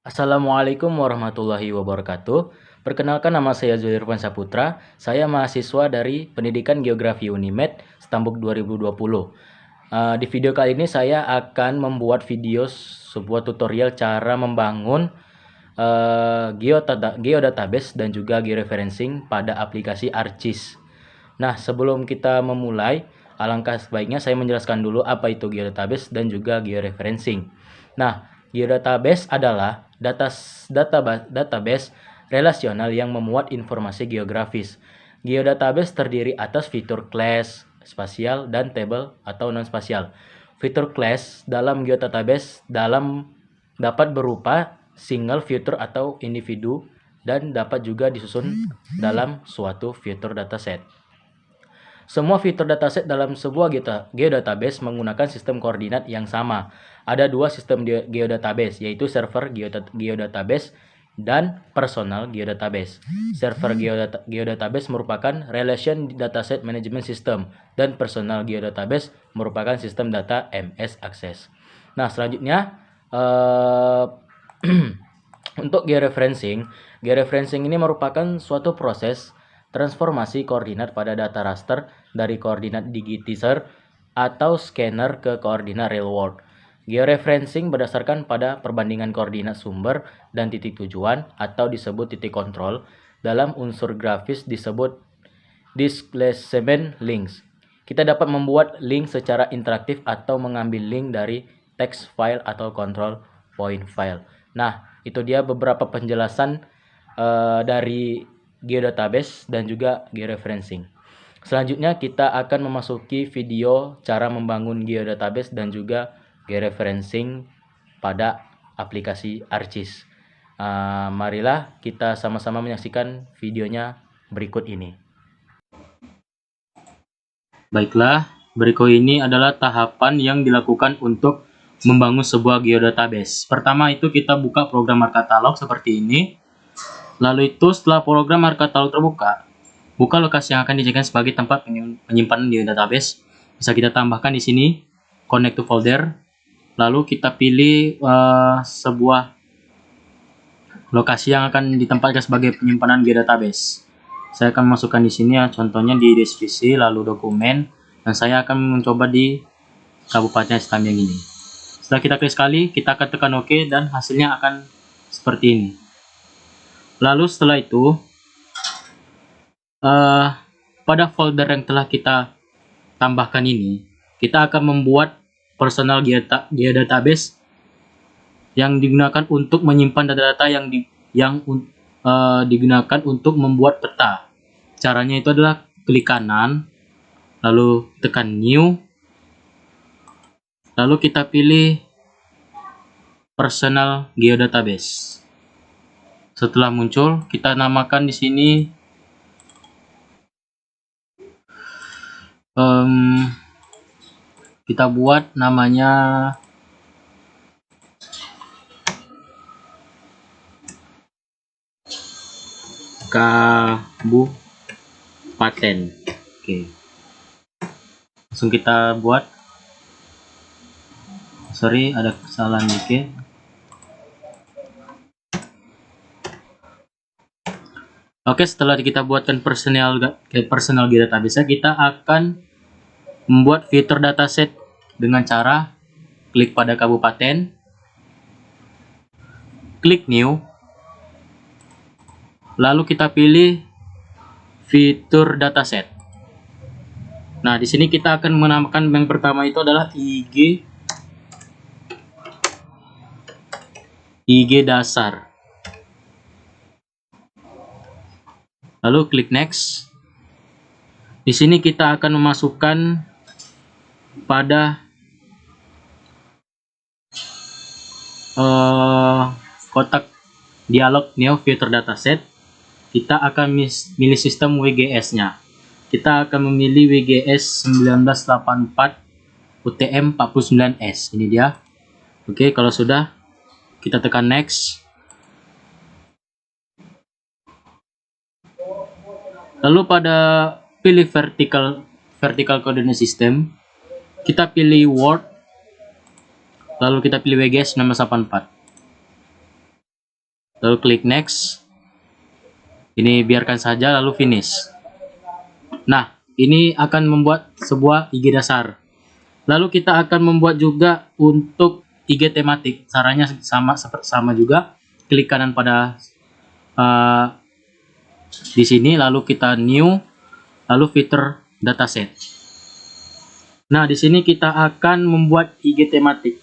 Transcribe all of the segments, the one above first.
Assalamualaikum warahmatullahi wabarakatuh. Perkenalkan, nama saya Zulirwan Saputra. Saya mahasiswa dari Pendidikan Geografi Unimed Stambuk 2020. Di video kali ini saya akan membuat video sebuah tutorial cara membangun geodatabase dan juga georeferencing pada aplikasi ArcGIS. Nah, sebelum kita memulai, alangkah sebaiknya saya menjelaskan dulu apa itu geodatabase dan juga georeferencing. Nah, geodatabase adalah database relasional yang memuat informasi geografis. Geodatabase terdiri atas fitur class, spasial, dan table atau non-spasial. Fitur class dalam geodatabase dapat berupa single fitur atau individu dan dapat juga disusun dalam suatu fitur dataset. Semua fitur dataset dalam sebuah geodatabase menggunakan sistem koordinat yang sama. Ada dua sistem geodatabase, yaitu server geodatabase dan personal geodatabase. Server geodatabase merupakan relation dataset management system dan personal geodatabase merupakan sistem data MS Access. Nah, selanjutnya untuk georeferencing ini merupakan suatu proses transformasi koordinat pada data raster dari koordinat digitizer atau scanner ke koordinat real world. Georeferencing berdasarkan pada perbandingan koordinat sumber dan titik tujuan atau disebut titik kontrol. Dalam unsur grafis disebut displacement links. Kita dapat membuat link secara interaktif atau mengambil link dari text file atau control point file. Nah, itu dia beberapa penjelasan dari geodatabase dan juga georeferencing. Selanjutnya kita akan memasuki video cara membangun geodatabase dan juga georeferencing pada aplikasi ArcGIS. Marilah kita sama-sama menyaksikan videonya berikut ini. Baiklah, berikut ini adalah tahapan yang dilakukan untuk membangun sebuah geodatabase. Pertama itu kita buka program ArcCatalog seperti ini. Lalu itu setelah program ArcCatalog terbuka, buka lokasi yang akan dijadikan sebagai tempat penyimpanan di database. Bisa kita tambahkan di sini connect to folder. Lalu kita pilih sebuah lokasi yang akan ditempatkan sebagai penyimpanan di database. Saya akan masukkan di sini ya, contohnya di deskripsi, lalu dokumen, dan saya akan mencoba di Kabupaten Setamyang ini. Setelah kita klik sekali, kita akan tekan OK dan hasilnya akan seperti ini. Lalu setelah itu, pada folder yang telah kita tambahkan ini, kita akan membuat personal geodatabase yang digunakan untuk menyimpan data-data yang digunakan untuk membuat peta. Caranya itu adalah klik kanan, lalu tekan new, lalu kita pilih personal geodatabase. Setelah muncul, kita namakan di sini kita buat namanya Kabupaten. Oke. Langsung kita buat. Sorry, ada kesalahan dikit. Oke, setelah kita buatkan personal geodatabase, kita akan membuat fitur dataset dengan cara klik pada kabupaten, klik new, lalu kita pilih fitur dataset. Nah, di sini kita akan menamakan yang pertama itu adalah IG dasar. Lalu klik next. Di sini kita akan memasukkan pada kotak dialog new fitur dataset. Kita akan milih sistem WGS-nya. Kita akan memilih WGS 1984 UTM 49S. Ini dia. Oke, kalau sudah, kita tekan next. Lalu pada pilih vertical coordinate system, kita pilih Word, lalu kita pilih WGS 1984. lalu klik next. Ini biarkan saja, lalu finish. Nah, ini akan membuat sebuah IG dasar. Lalu kita akan membuat juga untuk IG tematik. Caranya sama juga. Klik kanan pada di sini, lalu kita new, lalu fitur dataset. Nah, di sini kita akan membuat IG tematik.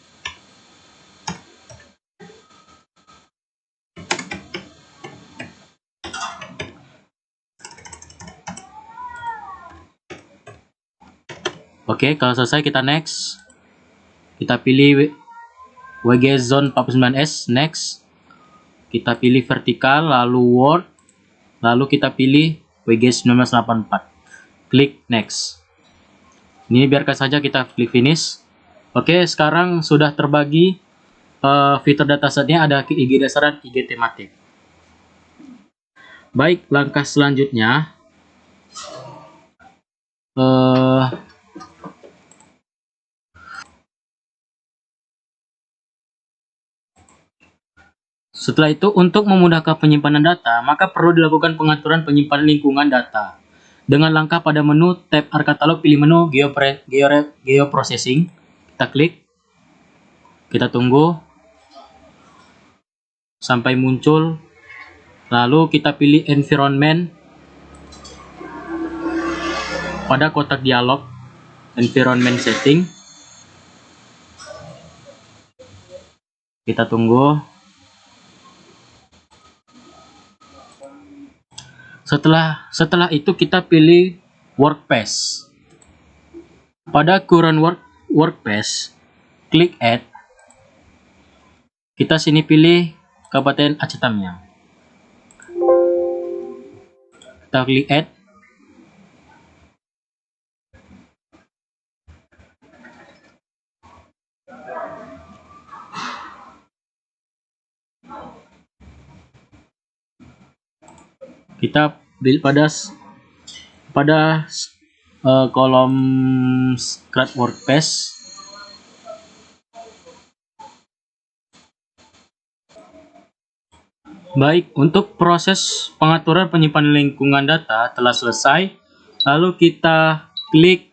Oke, kalau selesai kita next. Kita pilih WG Zone 49S, next. Kita pilih vertikal, lalu word, lalu kita pilih WG 1984. Klik next. Ini biarkan saja, kita klik finish. Oke, sekarang sudah terbagi fitur datasetnya, ada IG dasar dan IG tematik. Baik, langkah selanjutnya setelah itu, untuk memudahkan penyimpanan data, maka perlu dilakukan pengaturan penyimpanan lingkungan data. Dengan langkah pada menu tab R-Katalog, pilih menu Geoprocessing. Kita klik. Kita tunggu sampai muncul. Lalu kita pilih Environment. Pada kotak dialog, Environment Setting. Kita tunggu. Setelah itu kita pilih Workspace. Pada current Workspace, klik Add. Kita sini pilih Kabupaten Aceh Tamiang. Kita klik Add. Kita pilih pada kolom Scratch Workspace. Baik, untuk proses pengaturan penyimpanan lingkungan data telah selesai. Lalu kita klik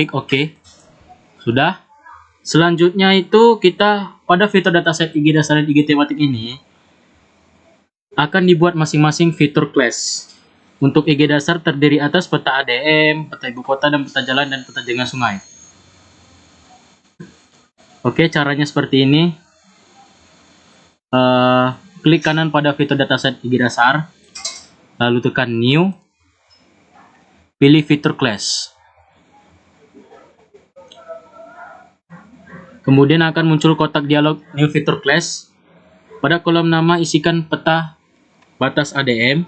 OK. Sudah. Selanjutnya itu kita pada fitur dataset IG dasar dan IG tematik ini akan dibuat masing-masing fitur class. Untuk IG dasar terdiri atas peta ADM, peta ibu kota, dan peta jalan, dan peta jaringan sungai. Oke, caranya seperti ini. Klik kanan pada fitur dataset IG dasar, lalu tekan New, pilih fitur class. Kemudian akan muncul kotak dialog New Feature Class. Pada kolom nama isikan peta batas ADM.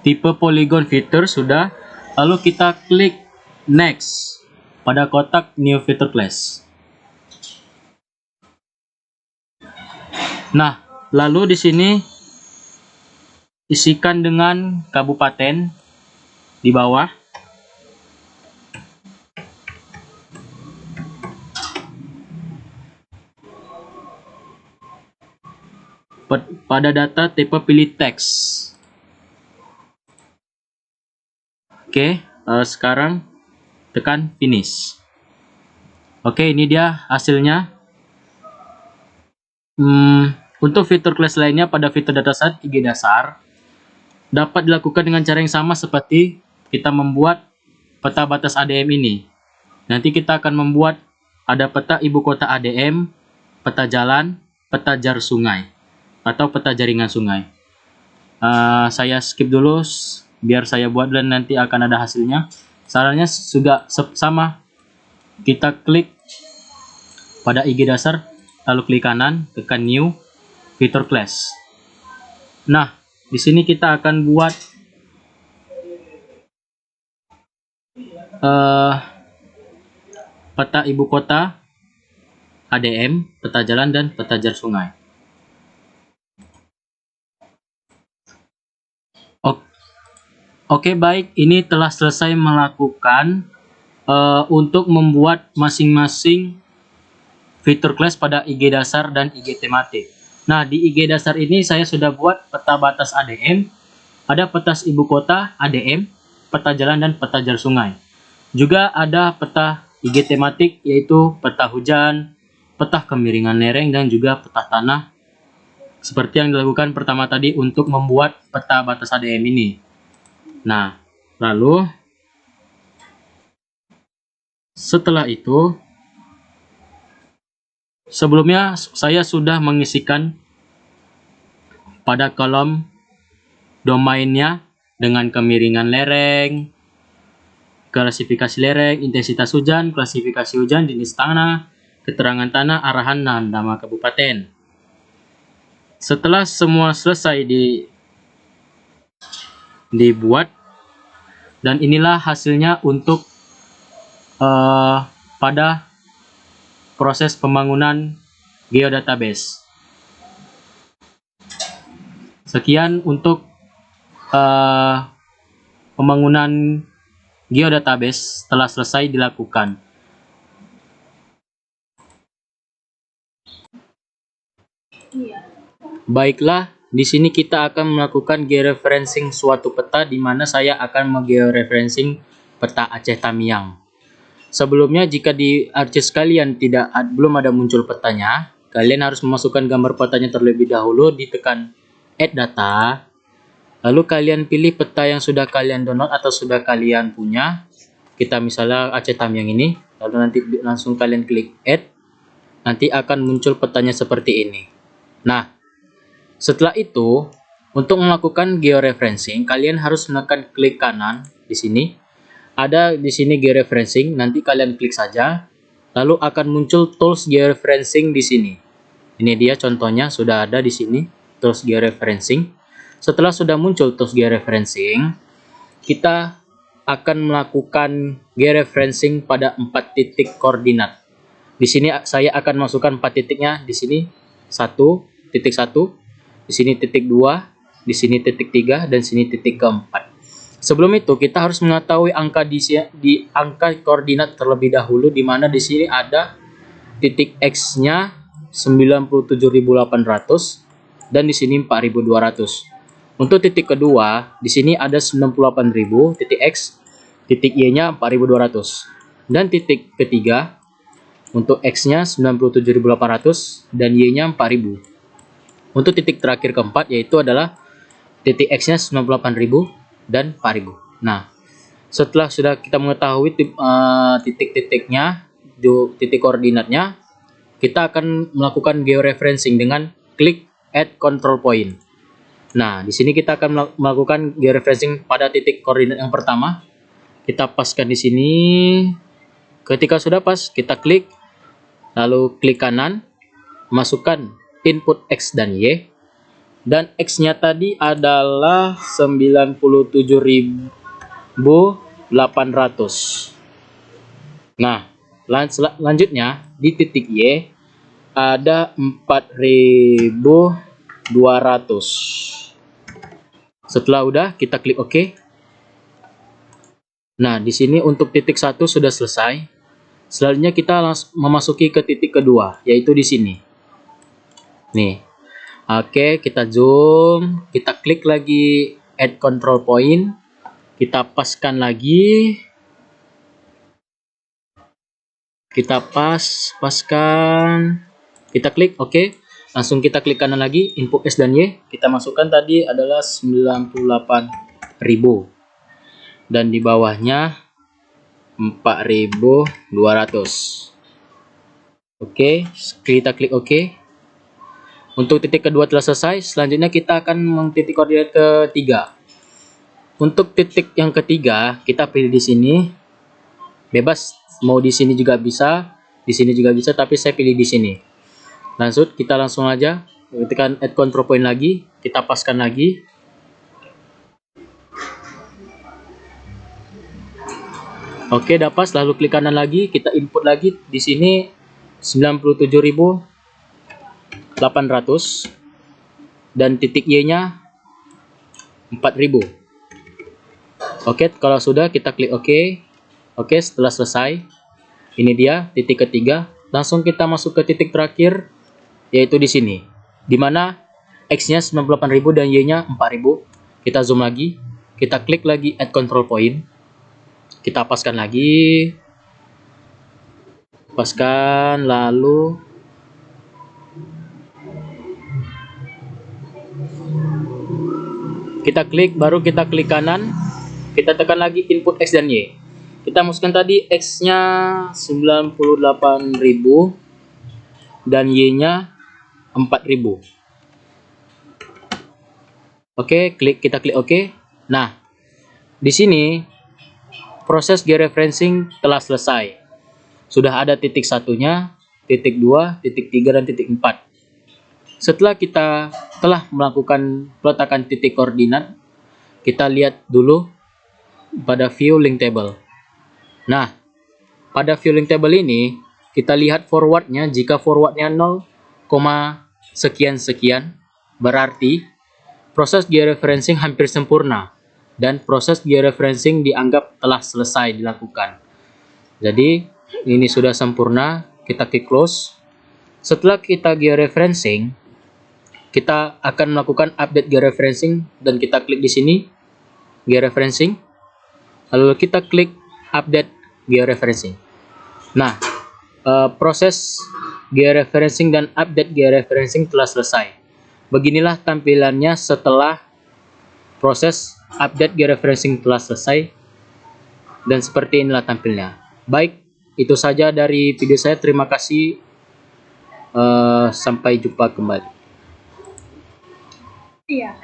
Tipe polygon feature sudah. Lalu kita klik next pada kotak New Feature Class. Nah, lalu di sini isikan dengan kabupaten di bawah. Pada data tipe pilih teks. Oke, sekarang tekan finish. Oke, ini dia hasilnya. Untuk fitur class lainnya pada fitur dataset IG dasar dapat dilakukan dengan cara yang sama seperti kita membuat peta batas ADM ini. Nanti kita akan membuat ada peta ibu kota ADM, peta jalan, peta jar sungai, atau peta jaringan sungai. Saya skip dulu biar saya buat dan nanti akan ada hasilnya. Caranya juga sama. Kita klik pada IG dasar, lalu klik kanan, tekan New, Feature Class. Nah, di sini kita akan buat peta ibu kota ADM, peta jalan, dan peta jar sungai. Oke, baik, ini telah selesai melakukan untuk membuat masing-masing fitur kelas pada IG dasar dan IG tematik. Nah, di IG dasar ini saya sudah buat peta batas ADM, ada peta ibu kota ADM, peta jalan, dan peta jar sungai. Juga ada peta IG tematik, yaitu peta hujan, peta kemiringan lereng, dan juga peta tanah, seperti yang dilakukan pertama tadi untuk membuat peta batas ADM ini. Nah, lalu setelah itu, sebelumnya saya sudah mengisikan pada kolom domainnya dengan kemiringan lereng, klasifikasi lereng, intensitas hujan, klasifikasi hujan, jenis tanah, keterangan tanah, arahan, dan nama kabupaten. Setelah semua selesai dibuat, dan inilah hasilnya untuk pada proses pembangunan geodatabase. Sekian untuk pembangunan geodatabase telah selesai dilakukan. Baiklah, di sini kita akan melakukan georeferencing suatu peta, di mana saya akan menggeoreferencing peta Aceh Tamiang. Sebelumnya, jika di ArcGIS kalian belum ada muncul petanya, kalian harus memasukkan gambar petanya terlebih dahulu, ditekan Add Data, lalu kalian pilih peta yang sudah kalian download atau sudah kalian punya. Kita misalnya Aceh Tamiang ini, lalu nanti langsung kalian klik Add, nanti akan muncul petanya seperti ini. Nah, setelah itu, untuk melakukan georeferencing, kalian harus menekan klik kanan di sini. Ada di sini georeferencing, nanti kalian klik saja, lalu akan muncul tools georeferencing di sini. Ini dia contohnya, sudah ada di sini tools georeferencing. Setelah sudah muncul tools georeferencing, kita akan melakukan georeferencing pada 4 titik koordinat. Di sini saya akan masukkan 4 titiknya. Di sini 1, titik 1, di sini titik 2, di sini titik 3, dan sini titik keempat. Sebelum itu kita harus mengetahui angka di angka koordinat terlebih dahulu, di mana di sini ada titik X-nya 97.800 dan di sini 4.200. Untuk titik kedua, di sini ada 98.000 titik X, titik Y-nya 4.200. Dan titik ketiga, untuk X-nya 97.800 dan Y-nya 4.000. Untuk titik terakhir keempat, yaitu adalah titik X-nya 98.000 dan 4.000. Nah, setelah sudah kita mengetahui titik-titiknya, titik koordinatnya, kita akan melakukan georeferencing dengan klik Add Control Point. Nah, di sini kita akan melakukan georeferencing pada titik koordinat yang pertama. Kita paskan di sini. Ketika sudah pas, kita klik, lalu klik kanan, masukkan input X dan Y, dan X-nya tadi adalah 97.800. Nah, lanjutnya di titik Y ada 4.200. Setelah udah, kita klik OK. Nah, di sini untuk titik 1 sudah selesai. Selanjutnya kita langsung memasuki ke titik kedua, yaitu di sini. Nih, oke, kita zoom, kita klik lagi Add Control Point, kita paskan lagi, kita paskan, kita klik OK, langsung kita klik kanan lagi, input S dan Y, kita masukkan tadi adalah 98.000 dan di bawahnya 4.200. Oke, kita klik OK. Untuk titik kedua telah selesai, selanjutnya kita akan mengtitik koordinat ketiga. Untuk titik yang ketiga, kita pilih di sini. Bebas, mau di sini juga bisa, di sini juga bisa, tapi saya pilih di sini. Kita langsung aja tekan Add Control Point lagi, kita paskan lagi. Oke, udah pas, lalu klik kanan lagi, kita input lagi di sini 97.800 dan titik Y-nya 4.000. Oke, kalau sudah kita klik OK. Oke, setelah selesai, ini dia titik ketiga. Langsung kita masuk ke titik terakhir, yaitu di sini, di mana X-nya 98.000 dan Y-nya 4.000. Kita zoom lagi, kita klik lagi add control point, kita paskan lagi, paskan, lalu kita klik, baru kita klik kanan, kita tekan lagi input X dan Y. Kita masukkan tadi X-nya 98.000 dan Y-nya 4.000. Oke, kita klik OK. Nah, di sini proses georeferencing telah selesai. Sudah ada titik satunya, titik 2, titik 3, dan titik 4. Setelah kita telah melakukan peletakan titik koordinat, kita lihat dulu pada view link table. Nah, pada view link table ini, kita lihat forwardnya. Jika forwardnya 0, sekian-sekian, berarti proses georeferencing hampir sempurna dan proses georeferencing dianggap telah selesai dilakukan. Jadi, ini sudah sempurna, kita klik close. Setelah kita georeferencing, kita akan melakukan update georeferencing dan kita klik di sini georeferencing. Lalu kita klik update georeferencing. Nah, proses georeferencing dan update georeferencing telah selesai. Beginilah tampilannya setelah proses update georeferencing telah selesai, dan seperti inilah tampilnya. Baik, itu saja dari video saya. Terima kasih. Sampai jumpa kembali. Iya.